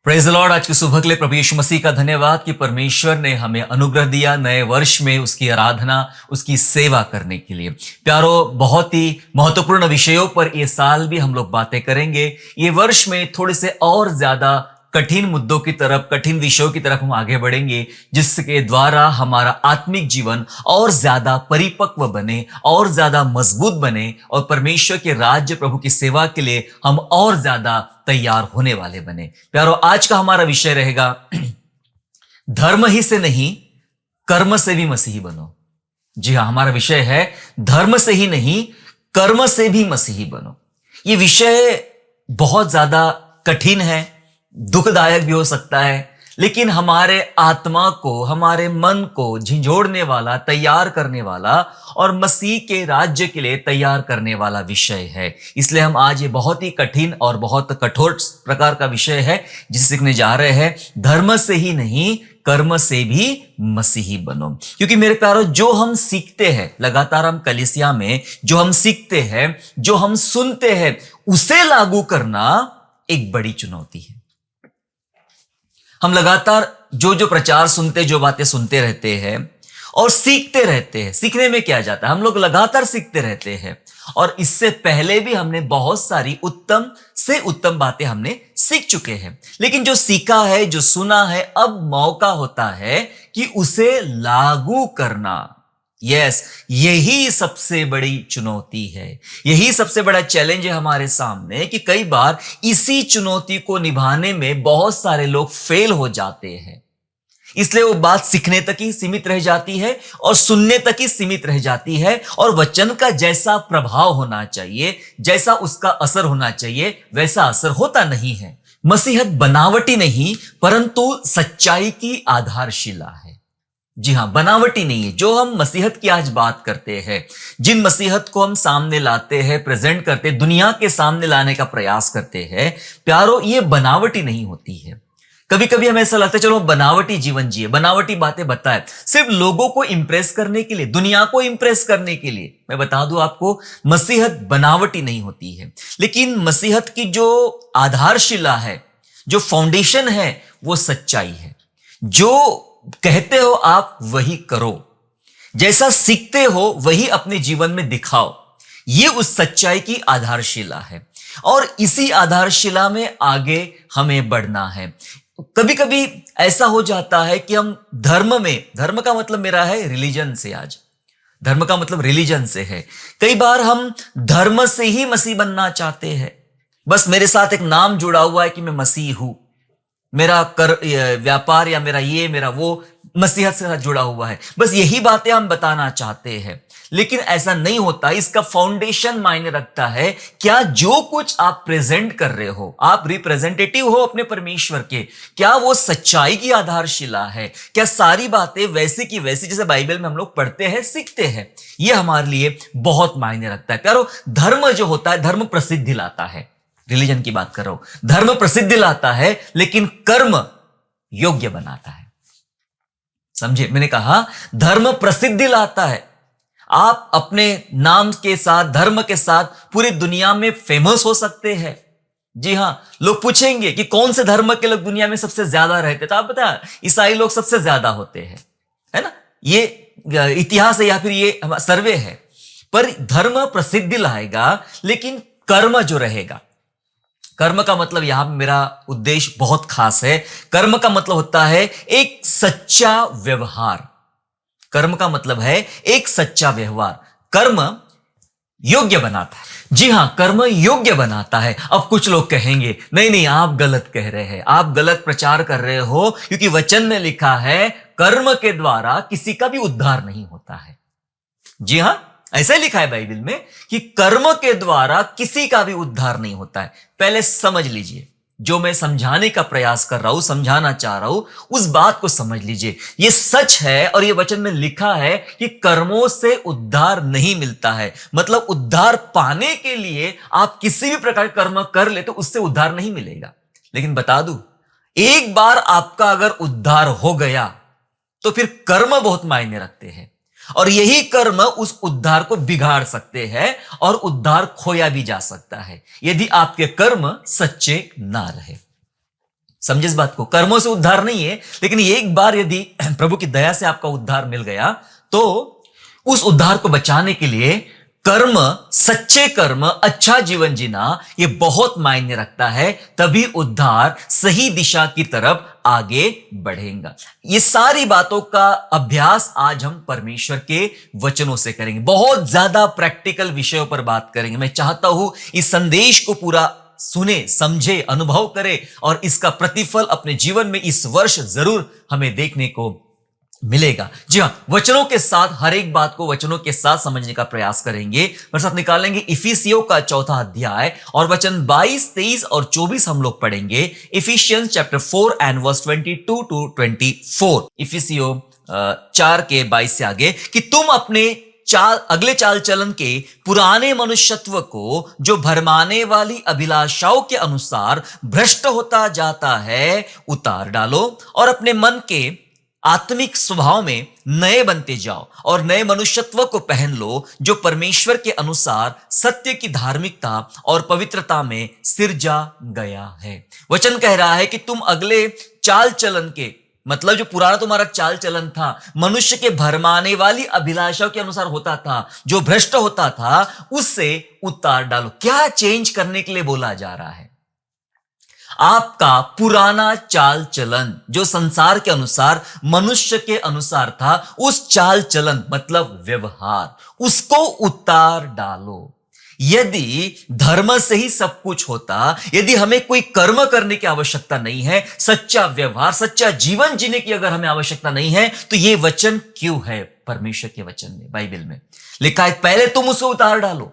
Praise the Lord. आज की सुबह के लिए प्रभु यीशु मसीह का धन्यवाद कि परमेश्वर ने हमें अनुग्रह दिया नए वर्ष में उसकी आराधना, उसकी सेवा करने के लिए। प्यारो, बहुत ही महत्वपूर्ण विषयों पर ये साल भी हम लोग बातें करेंगे। ये वर्ष में थोड़े से और ज्यादा कठिन मुद्दों की तरफ, कठिन विषयों की तरफ हम आगे बढ़ेंगे, जिसके द्वारा हमारा आत्मिक जीवन और ज्यादा परिपक्व बने, और ज्यादा मजबूत बने, और परमेश्वर के राज्य प्रभु की सेवा के लिए हम और ज्यादा तैयार होने वाले बने। प्यारो, आज का हमारा विषय रहेगा धर्म ही से नहीं, कर्म से भी मसीही बनो। जी हाँ, हमारा विषय है धर्म से ही नहीं, कर्म से भी मसीही बनो। ये विषय बहुत ज्यादा कठिन है, दुखदायक भी हो सकता है, लेकिन हमारे आत्मा को, हमारे मन को झिंझोड़ने वाला, तैयार करने वाला और मसीह के राज्य के लिए तैयार करने वाला विषय है। इसलिए हम आज ये बहुत ही कठिन और बहुत कठोर प्रकार का विषय है जिसे सीखने जा रहे हैं। धर्म से ही नहीं, कर्म से भी मसीही बनो। क्योंकि मेरे प्यारो, जो हम सीखते हैं लगातार, हम कलीसिया में जो हम सीखते हैं, जो हम सुनते हैं, उसे लागू करना एक बड़ी चुनौती है। हम लगातार जो प्रचार सुनते, जो बातें सुनते रहते हैं और सीखते रहते हैं। सीखने में क्या जाता है, हम लोग लगातार सीखते रहते हैं, और इससे पहले भी हमने बहुत सारी उत्तम से उत्तम बातें हमने सीख चुके हैं। लेकिन जो सीखा है, जो सुना है, अब मौका होता है कि उसे लागू करना। यस, यही सबसे बड़ी चुनौती है, यही सबसे बड़ा चैलेंज है हमारे सामने कि कई बार इसी चुनौती को निभाने में बहुत सारे लोग फेल हो जाते हैं। इसलिए वो बात सीखने तक ही सीमित रह जाती है और सुनने तक ही सीमित रह जाती है, और वचन का जैसा प्रभाव होना चाहिए, जैसा उसका असर होना चाहिए, वैसा असर होता नहीं है। मसीहत बनावटी नहीं, परंतु सच्चाई की आधारशिला है। जी हाँ, बनावटी नहीं है। जो हम मसीहत की आज बात करते हैं, जिन मसीहत को हम सामने लाते हैं, प्रेजेंट करते, दुनिया के सामने लाने का प्रयास करते हैं, प्यारो, ये बनावटी नहीं होती है। कभी कभी हमें ऐसा लगता है चलो बनावटी जीवन जिए, बनावटी बातें बताए, सिर्फ लोगों को इंप्रेस करने के लिए, दुनिया को इंप्रेस करने के लिए। मैं बता दूं आपको, मसीहत बनावटी नहीं होती है, लेकिन मसीहत की जो आधारशिला है, जो फाउंडेशन है, वो सच्चाई है। जो कहते हो आप वही करो, जैसा सीखते हो वही अपने जीवन में दिखाओ। ये उस सच्चाई की आधारशिला है, और इसी आधारशिला में आगे हमें बढ़ना है। कभी कभी ऐसा हो जाता है कि हम धर्म में, धर्म का मतलब मेरा है रिलीजन से, आज धर्म का मतलब रिलीजन से है। कई बार हम धर्म से ही मसीह बनना चाहते हैं। बस मेरे साथ एक नाम जुड़ा हुआ है कि मैं मसीह हूं, मेरा व्यापार या मेरा ये, मेरा वो मसीहत से साथ जुड़ा हुआ है, बस यही बातें हम बताना चाहते हैं। लेकिन ऐसा नहीं होता। इसका फाउंडेशन मायने रखता है। क्या जो कुछ आप प्रेजेंट कर रहे हो, आप रिप्रेजेंटेटिव हो अपने परमेश्वर के, क्या वो सच्चाई की आधारशिला है? क्या सारी बातें वैसी की वैसी जैसे बाइबल में हम लोग पढ़ते हैं, सीखते हैं? ये हमारे लिए बहुत मायने रखता है। प्यारो, धर्म जो होता है, धर्म प्रसिद्धि लाता है। रिलीजन की बात कर रहा हूं। धर्म प्रसिद्धि लाता है, लेकिन कर्म योग्य बनाता है। समझे? मैंने कहा धर्म प्रसिद्धि लाता है। आप अपने नाम के साथ, धर्म के साथ पूरी दुनिया में फेमस हो सकते हैं। जी हां, लोग पूछेंगे कि कौन से धर्म के लोग दुनिया में सबसे ज्यादा रहते, तो आप बता, ईसाई लोग सबसे ज्यादा होते हैं, है ना? ये इतिहास है या फिर ये सर्वे है। पर धर्म प्रसिद्धि लाएगा, लेकिन कर्म जो रहेगा, कर्म का मतलब यहां पे मेरा उद्देश्य बहुत खास है। कर्म का मतलब होता है एक सच्चा व्यवहार। कर्म का मतलब है एक सच्चा व्यवहार। कर्म योग्य बनाता है। जी हां, कर्म योग्य बनाता है। अब कुछ लोग कहेंगे नहीं नहीं, आप गलत कह रहे हैं, आप गलत प्रचार कर रहे हो, क्योंकि वचन में लिखा है कर्म के द्वारा किसी का भी उद्धार नहीं होता है। जी हां, ऐसा लिखा है बाइबल में कि कर्म के द्वारा किसी का भी उद्धार नहीं होता है। पहले समझ लीजिए, जो मैं समझाने का प्रयास कर रहा हूं, समझाना चाह रहा हूं, उस बात को समझ लीजिए। यह सच है, और यह वचन में लिखा है कि कर्मों से उद्धार नहीं मिलता है। मतलब उद्धार पाने के लिए आप किसी भी प्रकार कर्म कर ले तो उससे उद्धार नहीं मिलेगा। लेकिन बता दूं, एक बार आपका अगर उद्धार हो गया तो फिर कर्म बहुत मायने रखते हैं, और यही कर्म उस उद्धार को बिगाड़ सकते हैं, और उद्धार खोया भी जा सकता है यदि आपके कर्म सच्चे ना रहे। समझे इस बात को? कर्मों से उद्धार नहीं है, लेकिन एक बार यदि प्रभु की दया से आपका उद्धार मिल गया तो उस उद्धार को बचाने के लिए कर्म, सच्चे कर्म, अच्छा जीवन जीना ये बहुत मायने रखता है। तभी उद्धार सही दिशा की तरफ आगे बढ़ेगा। ये सारी बातों का अभ्यास आज हम परमेश्वर के वचनों से करेंगे। बहुत ज्यादा प्रैक्टिकल विषयों पर बात करेंगे। मैं चाहता हूं इस संदेश को पूरा सुने, समझे, अनुभव करे और इसका प्रतिफल अपने जीवन में इस वर्ष जरूर हमें देखने को मिलेगा। जी हां, वचनों के साथ हर एक बात को वचनों के साथ समझने का प्रयास करेंगे। मेरे साथ निकालेंगे इफिसियों का 4 अध्याय और वचन 22, 23 और 24 हम लोग पढ़ेंगे। Ephesians chapter 4 and verse 22 to 24। इफिसियों 4 के 22 से आगे कि तुम अपने अगले चाल चलन के पुराने मनुष्यत्व को जो भरमाने वाली अभिलाषाओं के अनुसार भ्रष्ट होता जाता है उतार डालो और अपने मन के आत्मिक स्वभाव में नए बनते जाओ और नए मनुष्यत्व को पहन लो जो परमेश्वर के अनुसार सत्य की धार्मिकता और पवित्रता में सिरजा गया है। वचन कह रहा है कि तुम अगले चाल चलन के, मतलब जो पुराना तुम्हारा चाल चलन था, मनुष्य के भरमाने वाली अभिलाषाओं के अनुसार होता था, जो भ्रष्ट होता था, उससे उतार डालो। क्या चेंज करने के लिए बोला जा रहा है? आपका पुराना चाल चलन जो संसार के अनुसार, मनुष्य के अनुसार था, उस चाल चलन मतलब व्यवहार, उसको उतार डालो। यदि धर्म से ही सब कुछ होता, यदि हमें कोई कर्म करने की आवश्यकता नहीं है, सच्चा व्यवहार, सच्चा जीवन जीने की अगर हमें आवश्यकता नहीं है, तो यह वचन क्यों है? परमेश्वर के वचन में, बाइबल में लिखा है पहले तुम उसे उतार डालो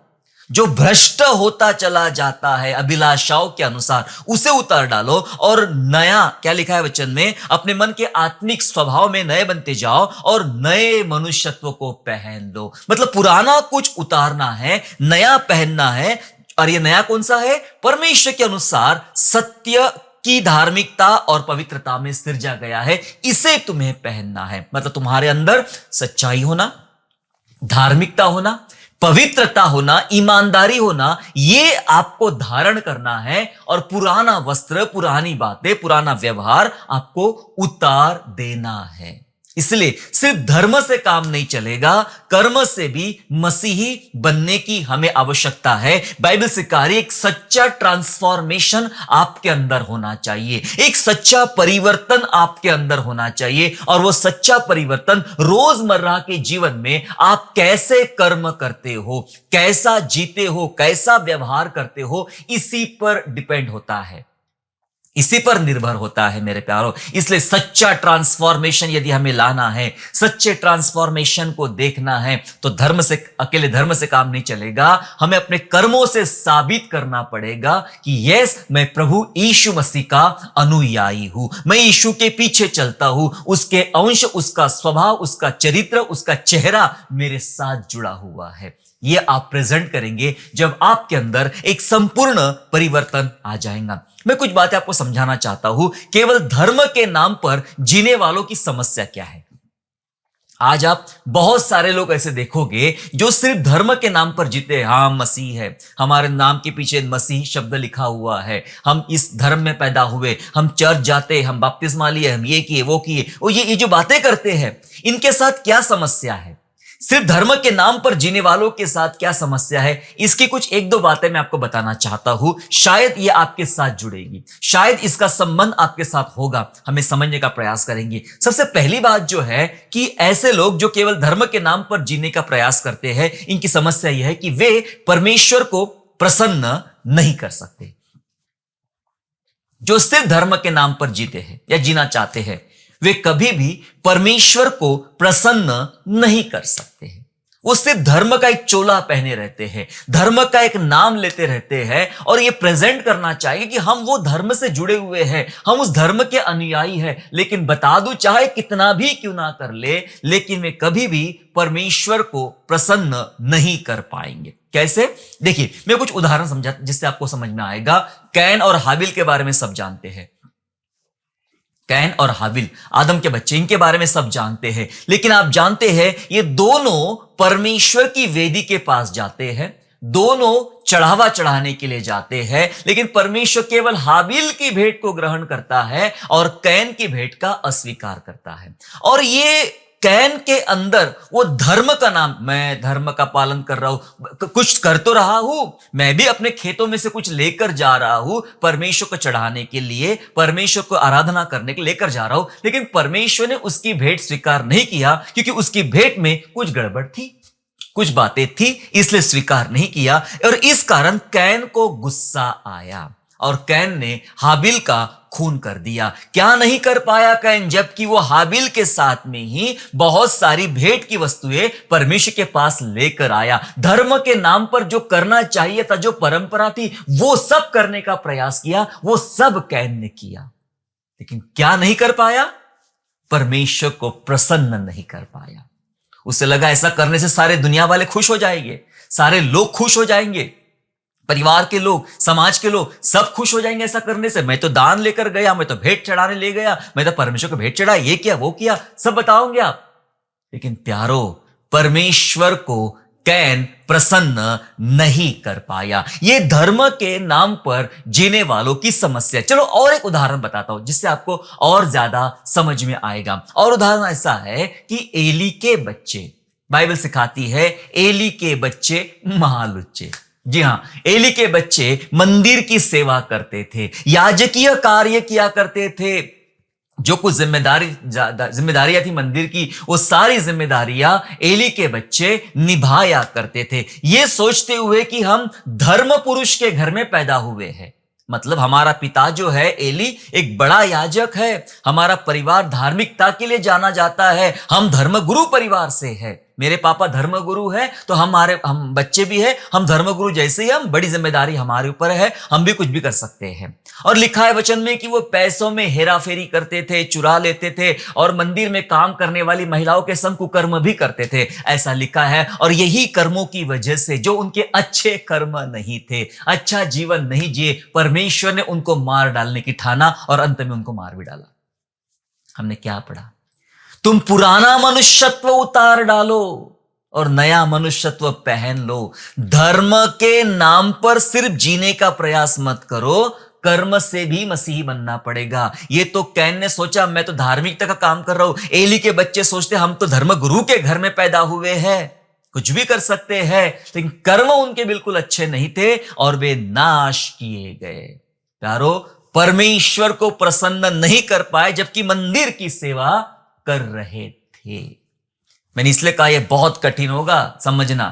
जो भ्रष्ट होता चला जाता है अभिलाषाओं के अनुसार, उसे उतार डालो और नया, क्या लिखा है वचन में, अपने मन के आत्मिक स्वभाव में नए बनते जाओ और नए मनुष्यत्व को पहन लो। मतलब पुराना कुछ उतारना है, नया पहनना है। और यह नया कौन सा है? परमेश्वर के अनुसार सत्य की धार्मिकता और पवित्रता में सिरजा गया है, इसे तुम्हें पहनना है। मतलब तुम्हारे अंदर सच्चाई होना, धार्मिकता होना, पवित्रता होना, ईमानदारी होना, ये आपको धारण करना है और पुराना वस्त्र, पुरानी बातें, पुराना व्यवहार आपको उतार देना है। इसलिए सिर्फ धर्म से काम नहीं चलेगा, कर्म से भी मसीही बनने की हमें आवश्यकता है। बाइबल सिखा रही है एक सच्चा ट्रांसफॉर्मेशन आपके अंदर होना चाहिए, एक सच्चा परिवर्तन आपके अंदर होना चाहिए। और वो सच्चा परिवर्तन रोजमर्रा के जीवन में आप कैसे कर्म करते हो, कैसा जीते हो, कैसा व्यवहार करते हो, इसी पर डिपेंड होता है, इसी पर निर्भर होता है मेरे प्यारों। इसलिए सच्चा ट्रांसफॉर्मेशन यदि हमें लाना है, सच्चे ट्रांसफॉर्मेशन को देखना है, तो अकेले धर्म से काम नहीं चलेगा। हमें अपने कर्मों से साबित करना पड़ेगा कि यस, मैं प्रभु यीशु मसीह का अनुयायी हूं, मैं यीशु के पीछे चलता हूं, उसके अंश, उसका स्वभाव, उसका चरित्र, उसका चेहरा मेरे साथ जुड़ा हुआ है। यह आप प्रेजेंट करेंगे जब आपके अंदर एक संपूर्ण परिवर्तन आ जाएगा। मैं कुछ बातें आपको समझाना चाहता हूं। केवल धर्म के नाम पर जीने वालों की समस्या क्या है? आज आप बहुत सारे लोग ऐसे देखोगे जो सिर्फ धर्म के नाम पर जीते हैं। हाँ, मसीह है, हमारे नाम के पीछे मसीह शब्द लिखा हुआ है, हम इस धर्म में पैदा हुए, हम चर्च जाते, हम बपतिस्मा लिए, हम ये किए, वो किए। और ये जो बातें करते हैं, इनके साथ क्या समस्या है? सिर्फ धर्म के नाम पर जीने वालों के साथ क्या समस्या है? इसकी कुछ एक दो बातें मैं आपको बताना चाहता हूं। शायद ये आपके साथ जुड़ेगी, शायद इसका संबंध आपके साथ होगा। हमें समझने का प्रयास करेंगे। सबसे पहली बात जो है कि ऐसे लोग जो केवल धर्म के नाम पर जीने का प्रयास करते हैं, इनकी समस्या यह है कि वे परमेश्वर को प्रसन्न नहीं कर सकते। जो सिर्फ धर्म के नाम पर जीते हैं या जीना चाहते हैं, वे कभी भी परमेश्वर को प्रसन्न नहीं कर सकते हैं। वो सिर्फ धर्म का एक चोला पहने रहते हैं, धर्म का एक नाम लेते रहते हैं और ये प्रेजेंट करना चाहिए कि हम वो धर्म से जुड़े हुए हैं, हम उस धर्म के अनुयायी हैं। लेकिन बता दूं, चाहे कितना भी क्यों ना कर ले, लेकिन वे कभी भी परमेश्वर को प्रसन्न नहीं कर पाएंगे। कैसे? देखिए, मैं कुछ उदाहरण समझा जिससे आपको समझ में आएगा। कैन और हाबिल के बारे में सब जानते हैं। कैन और हाबिल, आदम के बच्चे, इनके बारे में सब जानते हैं। लेकिन आप जानते हैं, ये दोनों परमेश्वर की वेदी के पास जाते हैं, दोनों चढ़ावा चढ़ाने के लिए जाते हैं, लेकिन परमेश्वर केवल हाबिल की भेंट को ग्रहण करता है और कैन की भेंट का अस्वीकार करता है। और ये कैन के अंदर वो धर्म का नाम, मैं धर्म का पालन कर रहा हूं, कुछ कर तो रहा हूं, मैं भी अपने खेतों में से कुछ लेकर जा रहा हूं परमेश्वर को चढ़ाने के लिए, परमेश्वर को आराधना करने के लिए लेकर जा रहा हूं, लेकिन परमेश्वर ने उसकी भेंट स्वीकार नहीं किया क्योंकि उसकी भेंट में कुछ गड़बड़ थी, कुछ बातें थी, इसलिए स्वीकार नहीं किया। और इस कारण कैन को गुस्सा आया और कैन ने हाबिल का खून कर दिया। क्या नहीं कर पाया कैन, जबकि वो हाबिल के साथ में ही बहुत सारी भेंट की वस्तुएं परमेश्वर के पास लेकर आया। धर्म के नाम पर जो करना चाहिए था, जो परंपरा थी, वो सब करने का प्रयास किया, वो सब कैन ने किया, लेकिन क्या नहीं कर पाया, परमेश्वर को प्रसन्न नहीं कर पाया। उसे लगा ऐसा करने से सारे दुनिया वाले खुश हो जाएंगे, सारे लोग खुश हो जाएंगे, परिवार के लोग, समाज के लोग सब खुश हो जाएंगे ऐसा करने से। मैं तो दान लेकर गया, मैं तो भेंट चढ़ाने ले गया, मैं तो परमेश्वर को भेंट चढ़ा, ये किया वो किया, सब बताओगे आप। लेकिन प्यारो, परमेश्वर को कैन प्रसन्न नहीं कर पाया। ये धर्म के नाम पर जीने वालों की समस्या। चलो और एक उदाहरण बताता हूं जिससे आपको और ज्यादा समझ में आएगा। और उदाहरण ऐसा है कि एली के बच्चे, बाइबल सिखाती है एली के बच्चे महालुच्चे। जी हां, एली के बच्चे मंदिर की सेवा करते थे, याजकीय कार्य किया करते थे, जो कुछ जिम्मेदारियां थी मंदिर की, वो सारी जिम्मेदारियां एली के बच्चे निभाया करते थे, ये सोचते हुए कि हम धर्म पुरुष के घर में पैदा हुए हैं। मतलब हमारा पिता जो है एली एक बड़ा याजक है, हमारा परिवार धार्मिकता के लिए जाना जाता है, हम धर्मगुरु परिवार से है, मेरे पापा धर्मगुरु है, तो हम बच्चे भी है, हम धर्मगुरु जैसे ही, हम बड़ी जिम्मेदारी हमारे ऊपर है, हम भी कुछ भी कर सकते हैं। और लिखा है वचन में कि वो पैसों में हेरा फेरी करते थे, चुरा लेते थे, और मंदिर में काम करने वाली महिलाओं के संग कुकर्म भी करते थे, ऐसा लिखा है। और यही कर्मों की वजह से, जो उनके अच्छे कर्म नहीं थे, अच्छा जीवन नहीं जिए, परमेश्वर ने उनको मार डालने की ठाना और अंत में उनको मार भी डाला। हमने क्या पढ़ा? तुम पुराना मनुष्यत्व उतार डालो और नया मनुष्यत्व पहन लो। धर्म के नाम पर सिर्फ जीने का प्रयास मत करो, कर्म से भी मसीही बनना पड़ेगा। ये तो कैन ने सोचा मैं तो धार्मिकता का काम कर रहा हूं, एली के बच्चे सोचते हम तो धर्म गुरु के घर में पैदा हुए हैं, कुछ भी कर सकते हैं, लेकिन कर्म उनके बिल्कुल अच्छे नहीं थे और वे नाश किए गए। प्यारो, परमेश्वर को प्रसन्न नहीं कर पाए जबकि मंदिर की सेवा कर रहे थे। मैंने इसलिए कहा यह बहुत कठिन होगा समझना।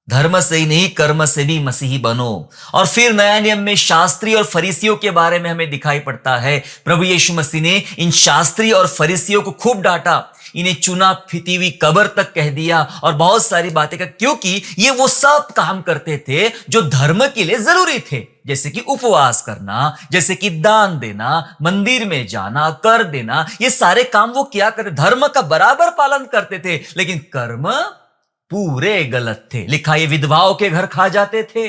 धर्म से ही नहीं, कर्म से भी मसीही बनो। और फिर नया नियम में शास्त्री और फरीसियों के बारे में हमें दिखाई पड़ता है। प्रभु यीशु मसीह ने इन शास्त्री और फरीसियों को खूब डांटा, इन्हें चुना फिती हुई कब्र तक कह दिया और बहुत सारी बातें कर, क्योंकि ये वो सब काम करते थे जो धर्म के लिए जरूरी थे, जैसे कि उपवास करना, जैसे कि दान देना, मंदिर में जाना, कर देना, ये सारे काम वो क्या करते, धर्म का बराबर पालन करते थे, लेकिन कर्म पूरे गलत थे। लिखा ये विधवाओं के घर खा जाते थे,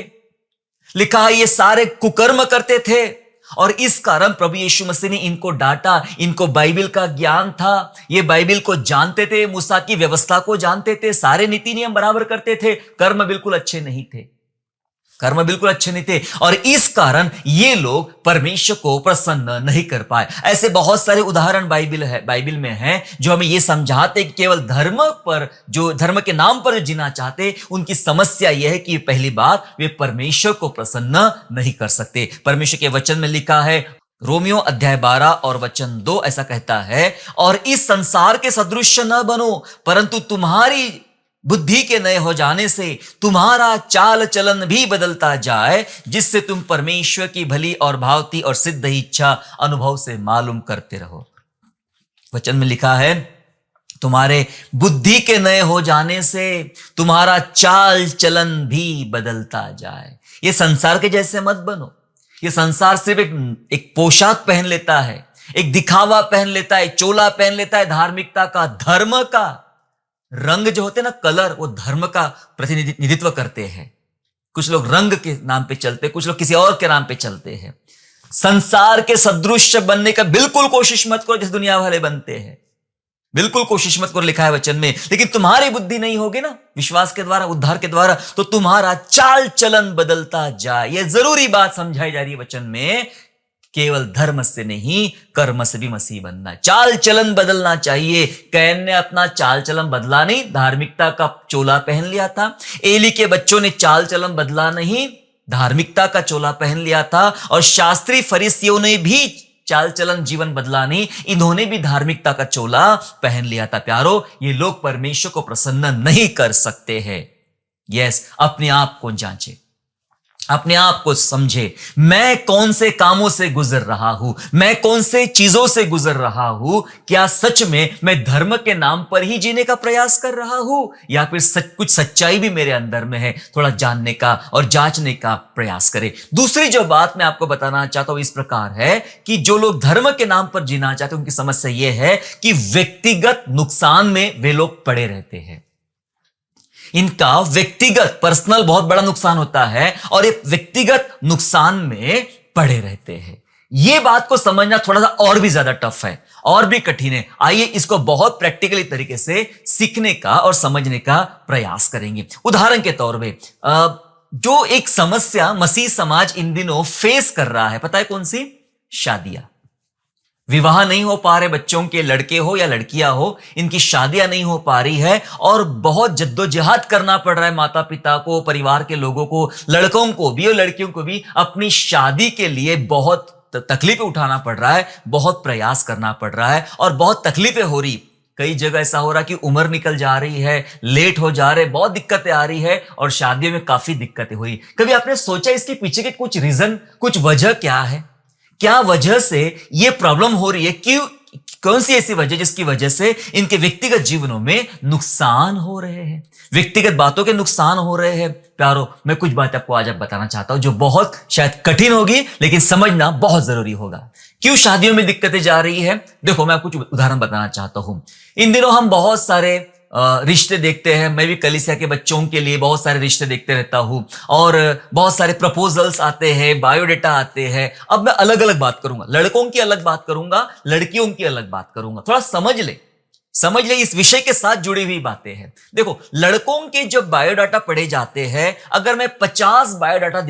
लिखा ये सारे कुकर्म करते थे। और इस कारण प्रभु यीशु मसीह ने इनको डांटा। इनको बाइबल का ज्ञान था, ये बाइबल को जानते थे, मूसा की व्यवस्था को जानते थे, सारे नीति नियम बराबर करते थे, कर्म बिल्कुल अच्छे नहीं थे, कर्म बिल्कुल अच्छे नहीं थे। और इस कारण ये लोग परमेश्वर को प्रसन्न नहीं कर पाए। ऐसे बहुत सारे उदाहरण बाइबल में हैं जो हमें ये समझाते कि केवल धर्म पर, जो धर्म के नाम पर जीना चाहते, उनकी समस्या यह है कि पहली बात, वे परमेश्वर को प्रसन्न नहीं कर सकते। परमेश्वर के वचन में लिखा है, रोमियो अध्याय 12 और वचन 2 ऐसा कहता है, और इस संसार के सदृश न बनो, परंतु तुम्हारी बुद्धि के नए हो जाने से तुम्हारा चाल चलन भी बदलता जाए, जिससे तुम परमेश्वर की भली और भावती और सिद्ध इच्छा अनुभव से मालूम करते रहो। वचन में लिखा है, तुम्हारे बुद्धि के नए हो जाने से तुम्हारा चाल चलन भी बदलता जाए। ये संसार के जैसे मत बनो। ये संसार सिर्फ एक पोशाक पहन लेता है, एक दिखावा पहन लेता है, चोला पहन लेता है धार्मिकता का, धर्म का। रंग जो होते हैं ना, कलर, वो धर्म का प्रतिनिधित्व करते हैं। कुछ लोग रंग के नाम पे चलते, कुछ लोग किसी और के नाम पे चलते हैं। संसार के सदृश बनने का बिल्कुल कोशिश मत करो जैसे दुनिया वाले बनते हैं। बिल्कुल कोशिश मत करो, लिखा है वचन में। लेकिन तुम्हारी बुद्धि नहीं होगी ना विश्वास के द्वारा, उद्धार के द्वारा, तो तुम्हारा चाल चलन बदलता जाए। यह जरूरी बात समझाई जा रही है वचन में। केवल धर्म से नहीं, कर्म से भी मसीह बनना, चाल चलन बदलना चाहिए। कैन ने अपना चाल चलन बदला नहीं, धार्मिकता का चोला पहन लिया था। एली के बच्चों ने चाल चलन बदला नहीं, धार्मिकता का चोला पहन लिया था। और शास्त्री फरीसियों ने भी चाल चलन जीवन बदला नहीं, इन्होंने भी धार्मिकता का चोला पहन लिया था। प्यारो, ये लोग परमेश्वर को प्रसन्न नहीं कर सकते हैं। यस, अपने आप को जांचे, अपने आप को समझे। मैं कौन से कामों से गुजर रहा हूं, मैं कौन से चीजों से गुजर रहा हूं? क्या सच में मैं धर्म के नाम पर ही जीने का प्रयास कर रहा हूं, या फिर कुछ सच्चाई भी मेरे अंदर में है? थोड़ा जानने का और जांचने का प्रयास करें। दूसरी जो बात मैं आपको बताना चाहता हूं इस प्रकार है कि जो लोग धर्म के नाम पर जीना चाहते हैं, उनकी समस्या यह है कि व्यक्तिगत नुकसान में वे लोग पड़े रहते हैं। इनका व्यक्तिगत पर्सनल बहुत बड़ा नुकसान होता है और ये व्यक्तिगत नुकसान में पड़े रहते हैं। ये बात को समझना थोड़ा सा और भी ज्यादा टफ है और भी कठिन है। आइए इसको बहुत प्रैक्टिकली तरीके से सीखने का और समझने का प्रयास करेंगे। उदाहरण के तौर पे जो एक समस्या मसीह समाज इन दिनों फेस कर रहा है, पता है कौन सी? शादियां। विवाह नहीं हो पा रहे बच्चों के, लड़के हो या लड़कियां हो, इनकी शादियां नहीं हो पा रही है और बहुत जद्दोजहद करना पड़ रहा है माता पिता को, परिवार के लोगों को, लड़कों को भी और लड़कियों को भी अपनी शादी के लिए बहुत तकलीफें उठाना पड़ रहा है, बहुत प्रयास करना पड़ रहा है और बहुत तकलीफें हो रही। कई जगह ऐसा हो रहा कि उम्र निकल जा रही है, लेट हो जा रहे, बहुत दिक्कतें आ रही है और शादियों में काफी दिक्कतें हुई। कभी आपने सोचा इसके पीछे के कुछ रीजन, कुछ वजह क्या है? क्या वजह से ये प्रॉब्लम हो रही है? क्यों, कौन सी ऐसी वजह जिसकी वजह से इनके व्यक्तिगत जीवनों में नुकसान हो रहे हैं, व्यक्तिगत बातों के नुकसान हो रहे हैं? प्यारो, मैं कुछ बात आपको आज बताना चाहता हूं जो बहुत शायद कठिन होगी लेकिन समझना बहुत जरूरी होगा। क्यों शादियों में दिक्कतें जा रही है? देखो, मैं कुछ उदाहरण बताना चाहता हूं। इन दिनों हम बहुत सारे रिश्ते देखते हैं। मैं भी कलीसिया के बच्चों के लिए बहुत सारे रिश्ते देखते रहता हूं और बहुत सारे प्रपोजल्स आते हैं, बायोडेटा आते हैं। अब मैं अलग अलग बात करूंगा, लड़कों की अलग बात करूंगा, लड़कियों की अलग बात करूंगा। थोड़ा समझ ले इस विषय के साथ जुड़ी हुई बातें हैं। देखो, लड़कों के जब बायोडाटा पढ़े जाते हैं, अगर मैं 50 बायोडाटा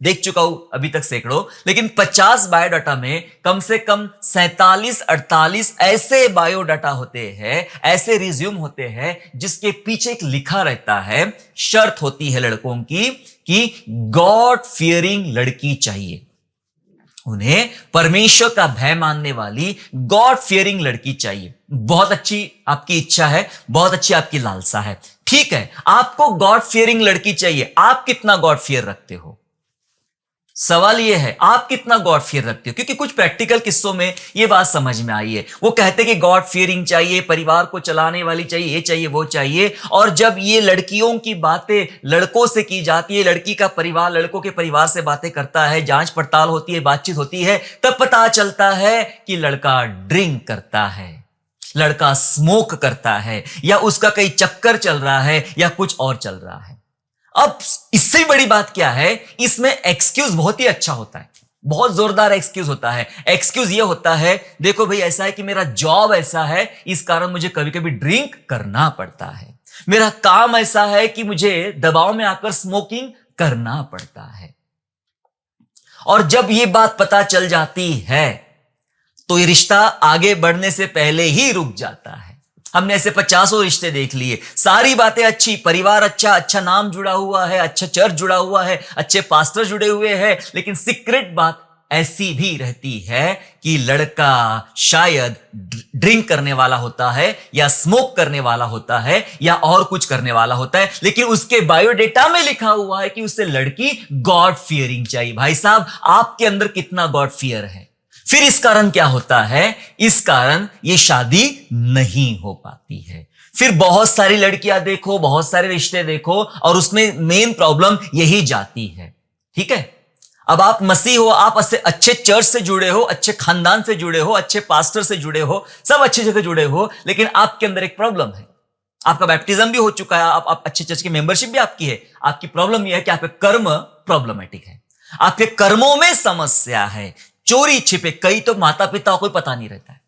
देख चुका हूं अभी तक सैकड़ों, लेकिन 50 बायोडाटा में कम से कम 47-48 ऐसे बायोडाटा होते हैं, ऐसे रिज्यूम होते हैं जिसके पीछे एक लिखा रहता है, शर्त होती है लड़कों की कि गॉड फियरिंग लड़की चाहिए। उन्हें परमेश्वर का भय मानने वाली गॉड फियरिंग लड़की चाहिए। बहुत अच्छी आपकी इच्छा है, बहुत अच्छी आपकी लालसा है, ठीक है, आपको गॉड फियरिंग लड़की चाहिए। आप कितना गॉड फियर रखते हो? सवाल यह है, आप कितना गॉड फियर रखते हो? क्योंकि कुछ प्रैक्टिकल किस्सों में यह बात समझ में आई है। वो कहते हैं कि गॉड फियरिंग चाहिए, परिवार को चलाने वाली चाहिए, ये चाहिए, वो चाहिए। और जब ये लड़कियों की बातें लड़कों से की जाती है, लड़की का परिवार लड़कों के परिवार से बातें करता है, जांच पड़ताल होती है, बातचीत होती है, तब पता चलता है कि लड़का ड्रिंक करता है, लड़का स्मोक करता है, या उसका कई चक्कर चल रहा है, या कुछ और चल रहा है। अब इससे बड़ी बात क्या है, इसमें एक्सक्यूज बहुत ही अच्छा होता है, बहुत जोरदार एक्सक्यूज होता है। एक्सक्यूज ये होता है, देखो भाई ऐसा है कि मेरा जॉब ऐसा है, इस कारण मुझे कभी कभी ड्रिंक करना पड़ता है, मेरा काम ऐसा है कि मुझे दबाव में आकर स्मोकिंग करना पड़ता है। और जब ये बात पता चल जाती है तो ये रिश्ता आगे बढ़ने से पहले ही रुक जाता है। हमने ऐसे 50 रिश्ते देख लिए, सारी बातें अच्छी, परिवार अच्छा नाम जुड़ा हुआ है, अच्छा चर्च जुड़ा हुआ है, अच्छे पास्टर जुड़े हुए हैं, लेकिन सीक्रेट बात ऐसी भी रहती है कि लड़का शायद ड्रिंक करने वाला होता है, या स्मोक करने वाला होता है, या और कुछ करने वाला होता है, लेकिन उसके बायोडेटा में लिखा हुआ है कि उसे लड़की गॉड फियरिंग चाहिए। भाई साहब, आपके अंदर कितना गॉड फियर है? फिर इस कारण क्या होता है? इस कारण ये शादी नहीं हो पाती है। फिर बहुत सारी लड़कियां देखो, बहुत सारे रिश्ते देखो, और उसमें मेन प्रॉब्लम यही जाती है। ठीक है, अब आप मसीह हो, आप अच्छे चर्च से जुड़े हो, अच्छे खानदान से जुड़े हो, अच्छे पास्टर से जुड़े हो, सब अच्छी जगह जुड़े हो, लेकिन आपके अंदर एक प्रॉब्लम है। आपका बैप्टिज्म भी हो चुका है, आप अच्छे चर्च की मेंबरशिप भी आपकी है। आपकी प्रॉब्लम यह है कि आपके कर्म प्रॉब्लमेटिक है, आपके कर्मों में समस्या है, चोरी छिपे। कई तो माता पिता को पता नहीं रहता है,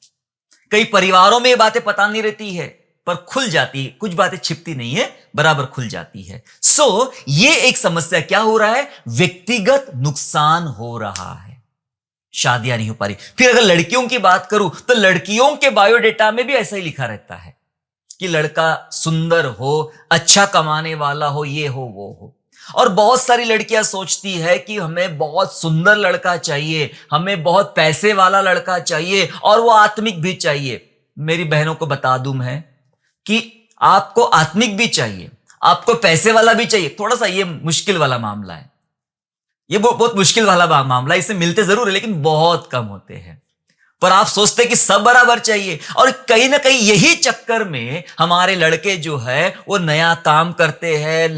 कई परिवारों में ये बातें पता नहीं रहती है, पर खुल जाती है। कुछ बातें छिपती नहीं है, बराबर खुल जाती है। ये एक समस्या क्या हो रहा है? व्यक्तिगत नुकसान हो रहा है, शादियां नहीं हो पा रही। फिर अगर लड़कियों की बात करूं तो लड़कियों के बायोडेटा में भी ऐसा ही लिखा रहता है कि लड़का सुंदर हो, अच्छा कमाने वाला हो, ये हो वो हो। और बहुत सारी लड़कियां सोचती है कि हमें बहुत सुंदर लड़का चाहिए, हमें बहुत पैसे वाला लड़का चाहिए और वो आत्मिक भी चाहिए। मेरी बहनों को बता दूं मैं कि आपको आत्मिक भी चाहिए, आपको पैसे वाला भी चाहिए। थोड़ा सा ये मुश्किल वाला मामला है, ये बहुत मुश्किल वाला मामला है। इसे मिलते जरूर है लेकिन बहुत कम होते हैं। पर आप सोचते हैं कि सब बराबर चाहिए, और कहीं ना कहीं यही चक्कर में हमारे लड़के जो है वो नया काम करते हैं,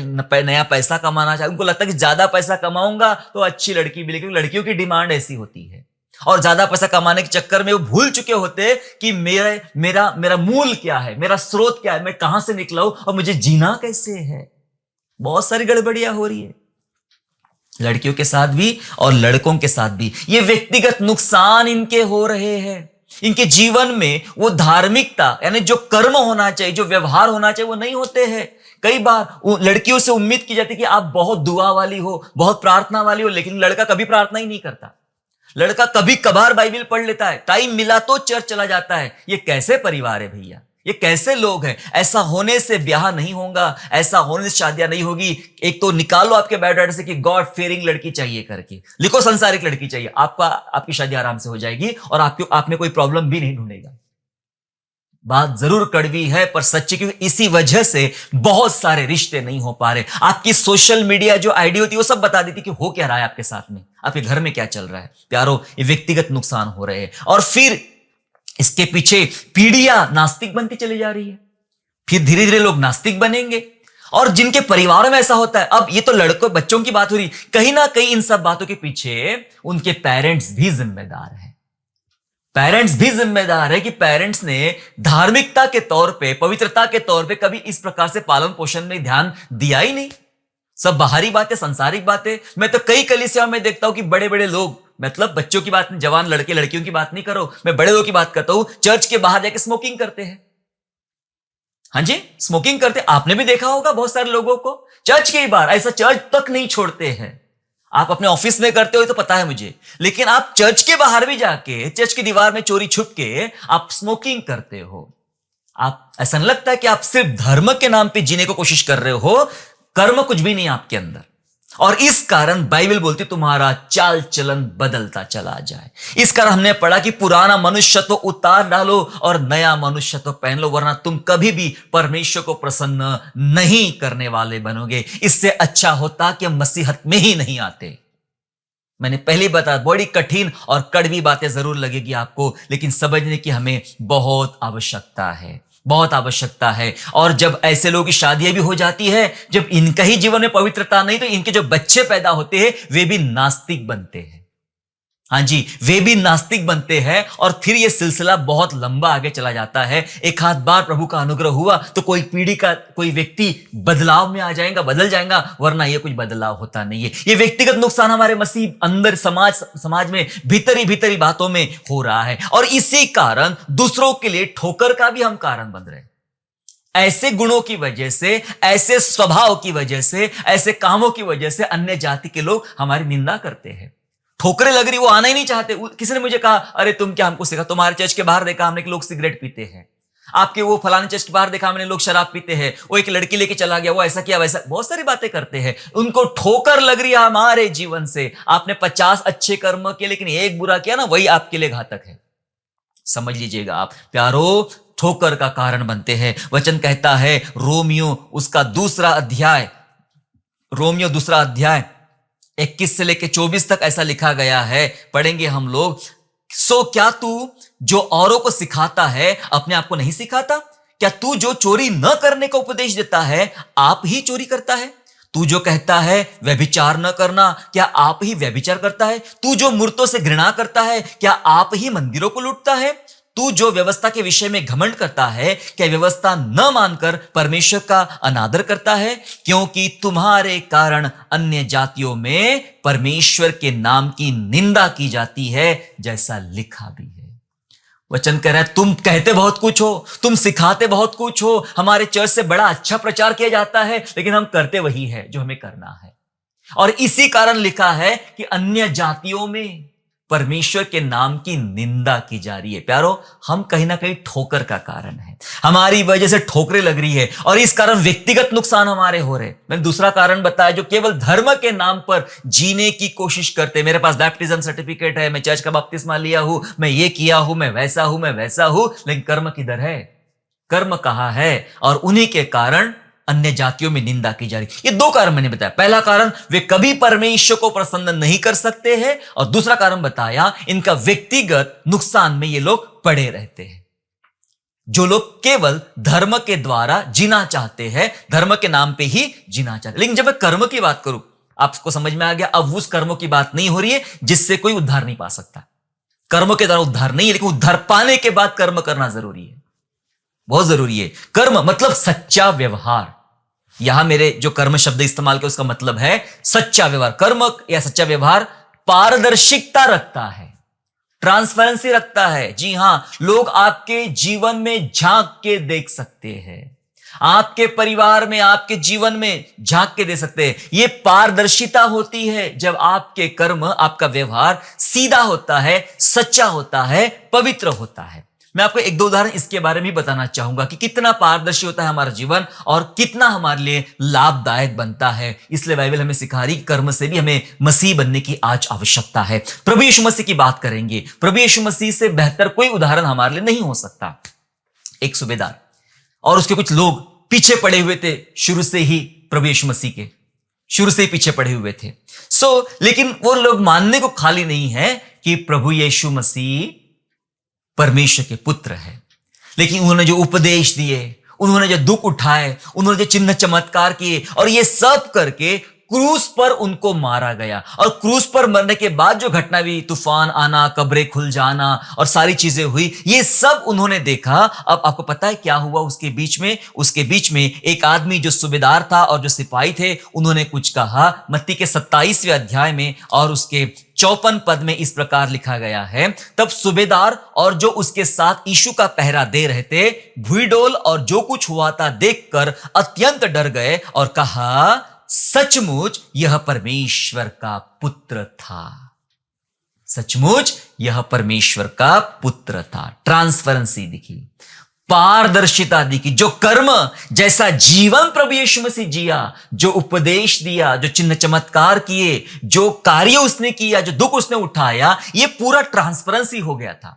नया पैसा कमाना चाहते। उनको लगता है कि ज्यादा पैसा कमाऊंगा तो अच्छी लड़की मिलेगी, क्योंकि लड़कियों की डिमांड ऐसी होती है। और ज्यादा पैसा कमाने के चक्कर में वो भूल चुके होते कि मेरा मूल क्या है, मेरा स्रोत क्या है, मैं कहां से निकला हूं और मुझे जीना कैसे है। बहुत सारी गड़बड़ियां हो रही है लड़कियों के साथ भी और लड़कों के साथ भी। ये व्यक्तिगत नुकसान इनके हो रहे हैं। इनके जीवन में वो धार्मिकता, यानी जो कर्म होना चाहिए, जो व्यवहार होना चाहिए, वो नहीं होते हैं। कई बार लड़कियों से उम्मीद की जाती है कि आप बहुत दुआ वाली हो, बहुत प्रार्थना वाली हो, लेकिन लड़का कभी प्रार्थना ही नहीं करता। लड़का कभी कभार बाइबल पढ़ लेता है, टाइम मिला तो चर्च चला जाता है। ये कैसे परिवार है भैया? ये कैसे लोग हैं? ऐसा होने से ब्याह नहीं होगा, ऐसा होने से शादियां नहीं होगी। एक तो निकालो आपके बायोडाटा से कि गॉड फेयरिंग लड़की चाहिए करके, लिखो संसारिक लड़की चाहिए, आपकी शादी आराम से हो जाएगी और आप में कोई प्रॉब्लम भी नहीं ढूंढेगा। बात जरूर कड़वी है पर सच्ची, क्योंकि इसी वजह से बहुत सारे रिश्ते नहीं हो पा रहे। आपकी सोशल मीडिया जो आईडी होती है वो सब बता देती कि हो क्या रहा है आपके साथ में, आपके घर में क्या चल रहा है। प्यारो, ये व्यक्तिगत नुकसान हो रहे हैं और फिर इसके पीछे पीढ़ियां नास्तिक बनती चली जा रही है। फिर धीरे धीरे लोग नास्तिक बनेंगे और जिनके परिवारों में ऐसा होता है। अब ये तो लड़कों बच्चों की बात हो रही, कहीं ना कहीं इन सब बातों के पीछे उनके पेरेंट्स भी जिम्मेदार हैं। पेरेंट्स भी जिम्मेदार है कि पेरेंट्स ने धार्मिकता के तौर पे, पवित्रता के तौर पे कभी इस प्रकार से पालन पोषण में ध्यान दिया ही नहीं। सब बाहरी बातें, संसारिक बातें। मैं तो कई कलीसियाओं में देखता हूं कि बड़े बड़े लोग, मतलब बच्चों की बात, जवान लड़के लड़कियों की बात नहीं करो, मैं बड़े लोगों की बात करता हूं, चर्च के बाहर जाके स्मोकिंग करते हैं। हाँ जी, स्मोकिंग करते। आपने भी देखा होगा बहुत सारे लोगों को चर्च के बाहर, ऐसा चर्च तक नहीं छोड़ते हैं। आप अपने ऑफिस में करते हो तो पता है मुझे, लेकिन आप चर्च के बाहर भी जाके, चर्च की दीवार में चोरी छुप के आप स्मोकिंग करते हो। आप, ऐसा नहीं लगता है कि आप सिर्फ धर्म के नाम पे जीने को कोशिश कर रहे हो, कर्म कुछ भी नहीं आपके अंदर। और इस कारण बाइबल बोलती तुम्हारा चाल चलन बदलता चला जाए। इस कारण हमने पढ़ा कि पुराना मनुष्यत्व उतार डालो और नया मनुष्यत्व पहन लो, वरना तुम कभी भी परमेश्वर को प्रसन्न नहीं करने वाले बनोगे। इससे अच्छा होता कि हम मसीहत में ही नहीं आते। मैंने पहले बताया, बड़ी कठिन और कड़वी बातें जरूर लगेगी आपको, लेकिन समझने की हमें बहुत आवश्यकता है, बहुत आवश्यकता है। और जब ऐसे लोगों की शादियां भी हो जाती है, जब इनका ही जीवन में पवित्रता नहीं, तो इनके जो बच्चे पैदा होते हैं वे भी नास्तिक बनते हैं। हाँ जी, वे भी नास्तिक बनते हैं और फिर यह सिलसिला बहुत लंबा आगे चला जाता है। एक आध बार प्रभु का अनुग्रह हुआ तो कोई पीढ़ी का कोई व्यक्ति बदलाव में आ जाएगा, बदल जाएगा, वरना यह कुछ बदलाव होता नहीं है। यह व्यक्तिगत नुकसान हमारे मसीह अंदर समाज में भीतरी बातों में हो रहा है और इसी कारण दूसरों के लिए ठोकर का भी हम कारण बन रहे हैं। ऐसे गुणों की वजह से, ऐसे स्वभाव की वजह से, ऐसे कामों की वजह से अन्य जाति के लोग हमारी निंदा करते हैं। ठोकरें लग रही, वो आना ही नहीं चाहते। किसी ने मुझे कहा, अरे तुम क्या हमको सिखा, तुम्हारे चर्च के बाहर देखा हमने कि लोग सिगरेट पीते हैं, आपके वो फलाने चर्च के बाहर देखा हमने लोग शराब पीते हैं, वो एक लड़की लेके चला गया, वो ऐसा किया वैसा, बहुत सारी बातें करते हैं। उनको ठोकर लग रही है हमारे जीवन से। आपने 50 अच्छे कर्म किए लेकिन एक बुरा किया ना, वही आपके लिए घातक है। समझ लीजिएगा आप प्यारो, ठोकर का कारण बनते हैं। वचन कहता है रोमियो उसका दूसरा अध्याय 21 से लेकर 24 तक ऐसा लिखा गया है, पढ़ेंगे हम लोग। सो क्या तू जो औरों को सिखाता है अपने आप को नहीं सिखाता? क्या तू जो चोरी न करने का उपदेश देता है आप ही चोरी करता है? तू जो कहता है व्यभिचार न करना, क्या आप ही व्यभिचार करता है? तू जो मूर्तों से घृणा करता है, क्या आप ही मंदिरों को लूटता है? तू जो व्यवस्था के विषय में घमंड करता है, क्या व्यवस्था न मानकर परमेश्वर का अनादर करता है? क्योंकि तुम्हारे कारण अन्य जातियों में परमेश्वर के नाम की निंदा की जाती है, जैसा लिखा भी है। वचन कह रहा है तुम कहते बहुत कुछ हो, तुम सिखाते बहुत कुछ हो, हमारे चर्च से बड़ा अच्छा प्रचार किया जाता है, लेकिन हम करते वही है जो हमें करना है। और इसी कारण लिखा है कि अन्य जातियों में परमेश्वर के नाम की निंदा की जा रही है। प्यारो, हम कहीं ना कहीं ठोकर का कारण है, हमारी वजह से ठोकरें लग रही है और इस कारण व्यक्तिगत नुकसान हमारे हो रहे। मैंने दूसरा कारण बताया, जो केवल धर्म के नाम पर जीने की कोशिश करते। मेरे पास बैप्टिज्म सर्टिफिकेट है, मैं चर्च का बपतिस्मा लिया हूं, मैं ये किया हूं, मैं वैसा हूं, मैं वैसा हूं, लेकिन कर्म किधर है? कर्म कहां है? और उन्हीं के कारण अन्य जातियों में निंदा की जा रही। ये दो कारण मैंने बताया। पहला कारण, वे कभी परमेश्वर को प्रसन्न नहीं कर सकते हैं, और दूसरा कारण बताया, इनका व्यक्तिगत नुकसान में ये लोग पड़े रहते हैं। जो लोग केवल धर्म के द्वारा जीना चाहते हैं, धर्म के नाम पे ही जीना चाहते हैं। लेकिन जब मैं कर्म की बात करूं, आपको समझ में आ गया, अब उस कर्मों की बात नहीं हो रही है जिससे कोई उद्धार नहीं पा सकता। कर्मों के द्वारा उद्धार नहीं है, लेकिन उद्धार पाने के बाद कर्म करना जरूरी है, बहुत जरूरी है। कर्म मतलब सच्चा व्यवहार। यहां मेरे जो कर्म शब्द इस्तेमाल किया उसका मतलब है सच्चा व्यवहार। कर्म या सच्चा व्यवहार पारदर्शिता रखता है, ट्रांसपेरेंसी रखता है। जी हां, लोग आपके जीवन में झांक के देख सकते हैं, आपके परिवार में, आपके जीवन में झांक के दे सकते हैं। यह पारदर्शिता होती है जब आपके कर्म, आपका व्यवहार सीधा होता है, सच्चा होता है, पवित्र होता है। मैं आपको एक दो उदाहरण इसके बारे में बताना चाहूंगा कि कितना पारदर्शी होता है हमारा जीवन और कितना हमारे लिए लाभदायक बनता है। इसलिए बाइबल हमें सिखा रही, कर्म से भी हमें मसीह बनने की आज आवश्यकता है। प्रभु यीशु मसीह की बात करेंगे। प्रभु यीशु मसीह से बेहतर कोई उदाहरण हमारे लिए नहीं हो सकता। एक सूबेदार और उसके कुछ लोग पीछे पड़े हुए थे, शुरू से ही प्रभु यीशु मसीह के शुरू से ही पीछे पड़े हुए थे। लेकिन वो लोग मानने को खाली नहीं है कि प्रभु यीशु मसीह परमेश्वर के पुत्र है, लेकिन उन्होंने जो उपदेश दिए, उन्होंने जो दुख उठाए, उन्होंने जो चिन्ह चमत्कार किए, और ये सब करके क्रूस पर उनको मारा गया। और क्रूस पर मरने के बाद जो घटना हुई, तूफान आना, कब्रें खुल जाना और सारी चीजें हुई, ये सब उन्होंने देखा। अब आपको पता है क्या हुआ उसके बीच में एक आदमी जो सूबेदार था और जो सिपाही थे, उन्होंने कुछ कहा। मत्ती के 27वें अध्याय में और उसके 54 पद में इस प्रकार लिखा गया है, तब सूबेदार और जो उसके साथ यीशु का पहरा दे रहे थे, भूडोल और जो कुछ हुआ था देखकर अत्यंत डर गए और कहा, सचमुच यह परमेश्वर का पुत्र था। सचमुच यह परमेश्वर का पुत्र था। ट्रांसपेरेंसी दिखी, पारदर्शिता दिखी। जो कर्म, जैसा जीवन प्रभु यीशु मसीह जिया, जो उपदेश दिया, जो चिन्ह चमत्कार किए, जो कार्य उसने किया, जो दुख उसने उठाया, ये पूरा ट्रांसपेरेंसी हो गया था।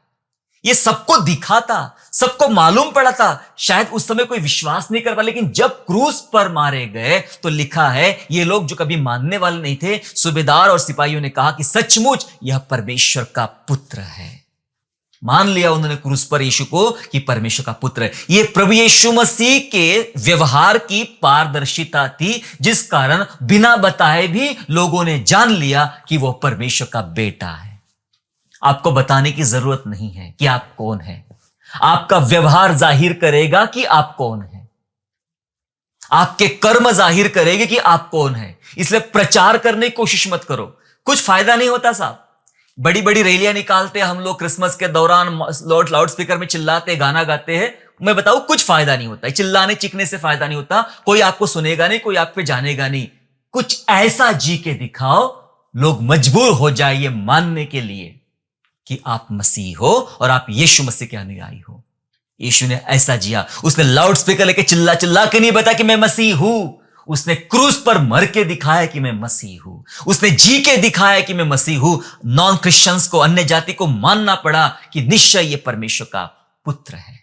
ये सबको दिखा था, सबको मालूम पड़ा था। शायद उस समय कोई विश्वास नहीं कर पाया, लेकिन जब क्रूस पर मारे गए तो लिखा है, ये लोग जो कभी मानने वाले नहीं थे, सूबेदार और सिपाहियों ने कहा कि सचमुच यह परमेश्वर का पुत्र है। मान लिया उन्होंने क्रूस पर यीशु को कि परमेश्वर का पुत्र है। यह प्रभु यीशु मसीह के व्यवहार की पारदर्शिता थी, जिस कारण बिना बताए भी लोगों ने जान लिया कि वह परमेश्वर का बेटा है। आपको बताने की जरूरत नहीं है कि आप कौन हैं। आपका व्यवहार जाहिर करेगा कि आप कौन हैं। आपके कर्म जाहिर करेंगे कि आप कौन हैं। इसलिए प्रचार करने की कोशिश मत करो, कुछ फायदा नहीं होता साहब। बड़ी बड़ी रैलियां निकालते हम लोग क्रिसमस के दौरान, लाउड स्पीकर में चिल्लाते, गाना गाते हैं। मैं बताऊं, कुछ फायदा नहीं होता। चिल्लाने चिकने से फायदा नहीं होता। कोई आपको सुनेगा नहीं, कोई आप पे जानेगा नहीं। कुछ ऐसा जी के दिखाओ, लोग मजबूर हो जाए ये मानने के लिए कि आप मसीह हो और आप यीशु मसीह के अनुयायी हो। यीशु ने ऐसा जिया। उसने लाउड स्पीकर लेके चिल्ला चिल्ला के नहीं बताया कि मैं मसीह हूं। उसने क्रूस पर मर के दिखाया कि मैं मसीह हूं। उसने जी के दिखाया कि मैं मसीह हूं। नॉन क्रिश्चियंस को, अन्य जाति को मानना पड़ा कि निश्चय ये परमेश्वर का पुत्र है।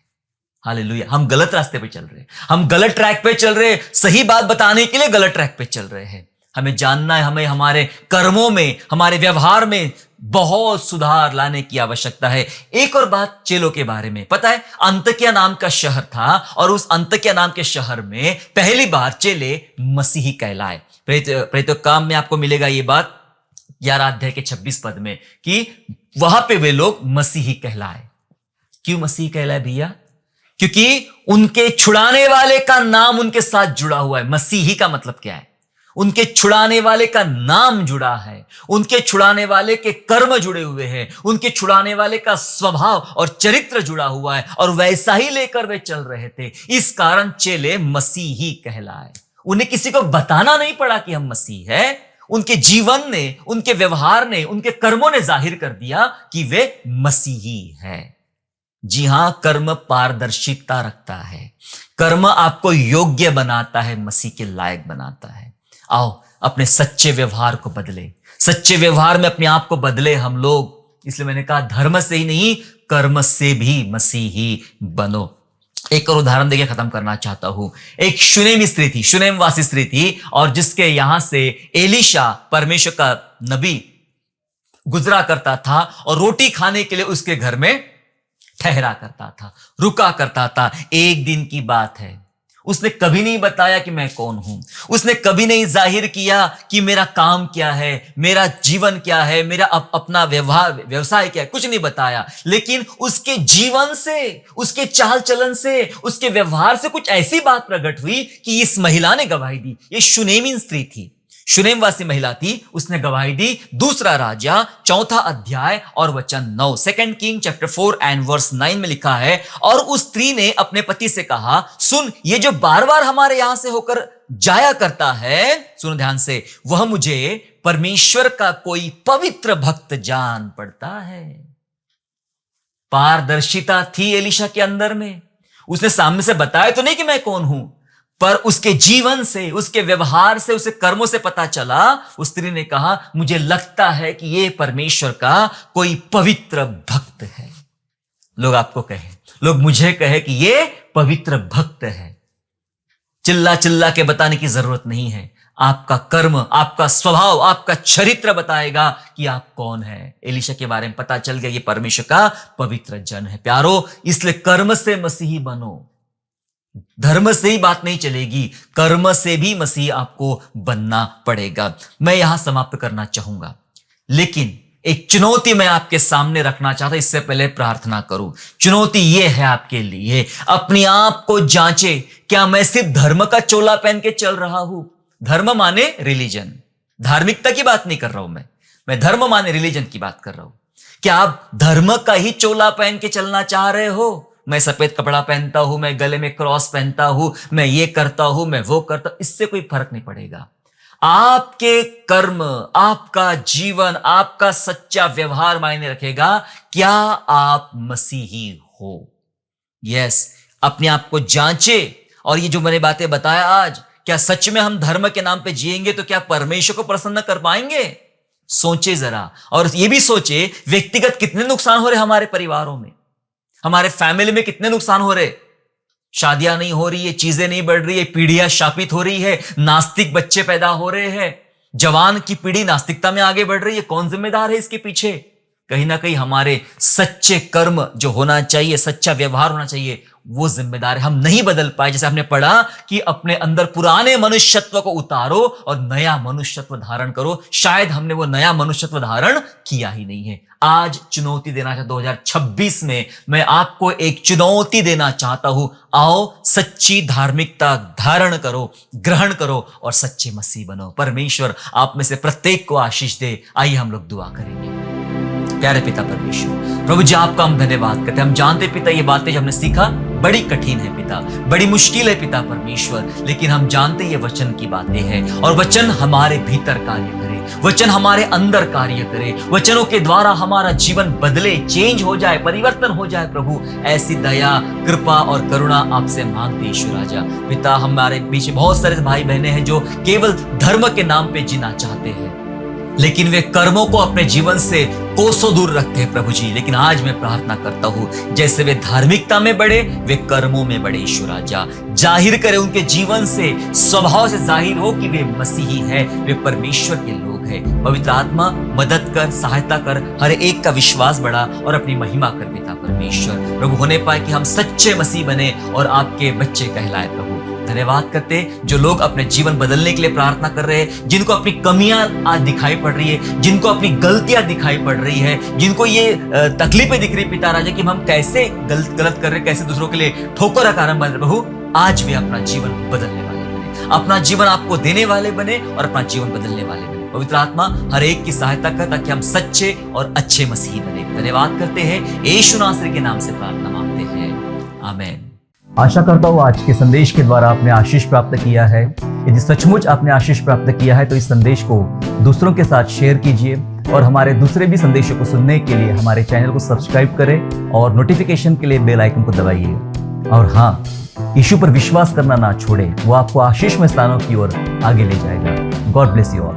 हालेलुया। हम गलत रास्ते पे चल रहे हैं, हम गलत ट्रैक पे चल रहे हैं। सही बात बताने के लिए गलत ट्रैक पे चल रहे हैं। हमें जानना है, हमें हमारे कर्मों में, हमारे व्यवहार में बहुत सुधार लाने की आवश्यकता है। एक और बात चेलों के बारे में, पता है, अंतकिया नाम का शहर था और उस अंतकिया नाम के शहर में पहली बार चेले मसीही कहलाए। प्रेरितों के काम में आपको मिलेगा ये बात 11 अध्याय के 26 पद में कि वहां पे वे लोग मसीही कहलाए। क्यों मसीही कहलाए भैया? क्योंकि उनके छुड़ाने वाले का नाम उनके साथ जुड़ा हुआ है। मसीही का मतलब क्या है? उनके छुड़ाने वाले का नाम जुड़ा है, उनके छुड़ाने वाले के कर्म जुड़े हुए हैं, उनके छुड़ाने वाले का स्वभाव और चरित्र जुड़ा हुआ है, और वैसा ही लेकर वे चल रहे थे। इस कारण चेले मसीही कहलाए। उन्हें किसी को बताना नहीं पड़ा कि हम मसीह है। उनके जीवन ने, उनके व्यवहार ने, उनके कर्मों ने जाहिर कर दिया कि वे मसीही हैं। जी हां, कर्म पारदर्शिता रखता है। कर्म आपको योग्य बनाता है, मसीह के लायक बनाता है। आओ अपने सच्चे व्यवहार को बदले, सच्चे व्यवहार में अपने आप को बदले हम लोग। इसलिए मैंने कहा धर्म से ही नहीं, कर्म से भी मसीही बनो। एक और उदाहरण देके खत्म करना चाहता हूं। एक शुनेमी स्त्री थी, शुनेम वासी स्त्री थी, और जिसके यहां से एलीशा परमेश्वर का नबी गुजरा करता था और रोटी खाने के लिए उसके घर में ठहरा करता था, रुका करता था। एक दिन की बात है, उसने कभी नहीं बताया कि मैं कौन हूं। उसने कभी नहीं जाहिर किया कि मेरा काम क्या है, मेरा जीवन क्या है, मेरा अपना व्यवसाय क्या है, कुछ नहीं बताया। लेकिन उसके जीवन से, उसके चाल चलन से, उसके व्यवहार से कुछ ऐसी बात प्रकट हुई कि इस महिला ने गवाही दी। ये शुनेमी स्त्री थी, शुनेमवासी महिला थी, उसने गवाही दी। दूसरा राजा 4 अध्याय और वचन 9, 2 किंग चैप्टर 4 एंड वर्स 9 में लिखा है, और उस स्त्री ने अपने पति से कहा, सुन, ये जो बार बार हमारे यहां से होकर जाया करता है, सुनो ध्यान से, वह मुझे परमेश्वर का कोई पवित्र भक्त जान पड़ता है। पारदर्शिता थी एलीशा के अंदर में। उसने सामने से बताया तो नहीं कि मैं कौन हूं, पर उसके जीवन से, उसके व्यवहार से, उसके कर्मों से पता चला। उस स्त्री ने कहा, मुझे लगता है कि ये परमेश्वर का कोई पवित्र भक्त है। लोग आपको कहें, लोग मुझे कहे कि ये पवित्र भक्त है। चिल्ला चिल्ला के बताने की जरूरत नहीं है। आपका कर्म, आपका स्वभाव, आपका चरित्र बताएगा कि आप कौन है। एलीशा के बारे में पता चल गया, ये परमेश्वर का पवित्र जन है। प्यारो, इसलिए कर्म से मसीही बनो। धर्म से ही बात नहीं चलेगी, कर्म से भी मसीह आपको बनना पड़ेगा। मैं यहां समाप्त करना चाहूंगा, लेकिन एक चुनौती मैं आपके सामने रखना चाहता, इससे पहले प्रार्थना करूं। चुनौती यह है आपके लिए, अपने आप को जांचे, क्या मैं सिर्फ धर्म का चोला पहन के चल रहा हूं? धर्म माने रिलीजन, धार्मिकता की बात नहीं कर रहा हूं मैं धर्म माने रिलीजन की बात कर रहा हूं। क्या आप धर्म का ही चोला पहन के चलना चाह रहे हो? मैं सफेद कपड़ा पहनता हूं, मैं गले में क्रॉस पहनता हूं, मैं ये करता हूं, मैं वो करता हूं, इससे कोई फर्क नहीं पड़ेगा। आपके कर्म, आपका जीवन, आपका सच्चा व्यवहार मायने रखेगा। क्या आप मसीही हो? यस, अपने आप को जांचे। और ये जो मैंने बातें बताया आज, क्या सच में हम धर्म के नाम पे जिएंगे तो क्या परमेश्वर को प्रसन्न कर पाएंगे? सोचे जरा, और ये भी सोचे व्यक्तिगत कितने नुकसान हो रहे हमारे परिवारों में, हमारे फैमिली में कितने नुकसान हो रहे। शादियां नहीं हो रही है, चीजें नहीं बढ़ रही है, पीढ़ियां शापित हो रही है, नास्तिक बच्चे पैदा हो रहे हैं, जवान की पीढ़ी नास्तिकता में आगे बढ़ रही है। कौन जिम्मेदार है इसके पीछे? कहीं ना कहीं हमारे सच्चे कर्म जो होना चाहिए, सच्चा व्यवहार होना चाहिए, वो जिम्मेदार है। हम नहीं बदल पाए। जैसे आपने पढ़ा कि अपने अंदर पुराने मनुष्यत्व को उतारो और नया मनुष्यत्व धारण करो। शायद हमने वो नया मनुष्यत्व धारण किया ही नहीं है। आज चुनौती देना चाहता, 2026 में मैं आपको एक चुनौती देना चाहता हूं। आओ, सच्ची धार्मिकता धारण करो, ग्रहण करो और सच्चे मसीह बनो। परमेश्वर आप में से प्रत्येक को आशीष दे। आइए हम लोग दुआ करेंगे। प्यारे पिता परमेश्वर, प्रभु जी आपका हम धन्यवाद करते हैं। हम जानते पिता, ये बातें जो हमने सीखा बड़ी कठिन है पिता, बड़ी मुश्किल है पिता परमेश्वर, लेकिन हम जानते ये वचन की बातें हैं और वचन हमारे भीतर कार्य करे, वचन हमारे अंदर कार्य करे, वचनों के द्वारा हमारा जीवन बदले, चेंज हो जाए, परिवर्तन हो जाए। प्रभु ऐसी दया, कृपा और करुणा आपसे मांगते ईश्वर राजा। पिता, हमारे बीच बहुत सारे भाई बहनें हैं जो केवल धर्म के नाम पे जीना चाहते हैं, लेकिन वे कर्मों को अपने जीवन से कोसों दूर रखते हैं प्रभु जी। लेकिन आज मैं प्रार्थना करता हूं, जैसे वे धार्मिकता में बढ़े, वे कर्मों में बढ़े ईश्वर राजा। जाहिर करे उनके जीवन से, स्वभाव से जाहिर हो कि वे मसीही है, वे परमेश्वर के लोग हैं। पवित्र आत्मा मदद कर, सहायता कर, हर एक का विश्वास बढ़ा और अपनी महिमा कर पिता परमेश्वर। प्रभु होने पाए कि हम सच्चे मसीह बने और आपके बच्चे कहलाए। प्रभु धन्यवाद करते जो लोग अपने जीवन बदलने के लिए प्रार्थना कर रहे हैं, जिनको अपनी कमियां आज दिखाई पड़ रही है, जिनको अपनी गलतियां दिखाई पड़ रही है, जिनको ये तकलीफें दिख रही पिता राजा कि हम कैसे गलत कर रहे, कैसे दूसरों के लिए ठोकर का कारण बन रहे। प्रभु आज भी अपना जीवन बदलने वाले बने, अपना जीवन आपको देने वाले बने और अपना जीवन बदलने वाले बने। पवित्र आत्मा हर एक की सहायता कर ताकि हम सच्चे और अच्छे मसीही बने। धन्यवाद करते हैं, यीशु नासरी के नाम से प्रार्थना मांगते हैं, आमीन। आशा करता हूँ आज के संदेश के द्वारा आपने आशीष प्राप्त किया है। यदि सचमुच आपने आशीष प्राप्त किया है तो इस संदेश को दूसरों के साथ शेयर कीजिए और हमारे दूसरे भी संदेशों को सुनने के लिए हमारे चैनल को सब्सक्राइब करें और नोटिफिकेशन के लिए बेल आइकन को दबाइए। और हाँ, यीशु पर विश्वास करना ना छोड़े, वो आपको आशीषमय स्थानों की ओर आगे ले जाएगा। God bless you all.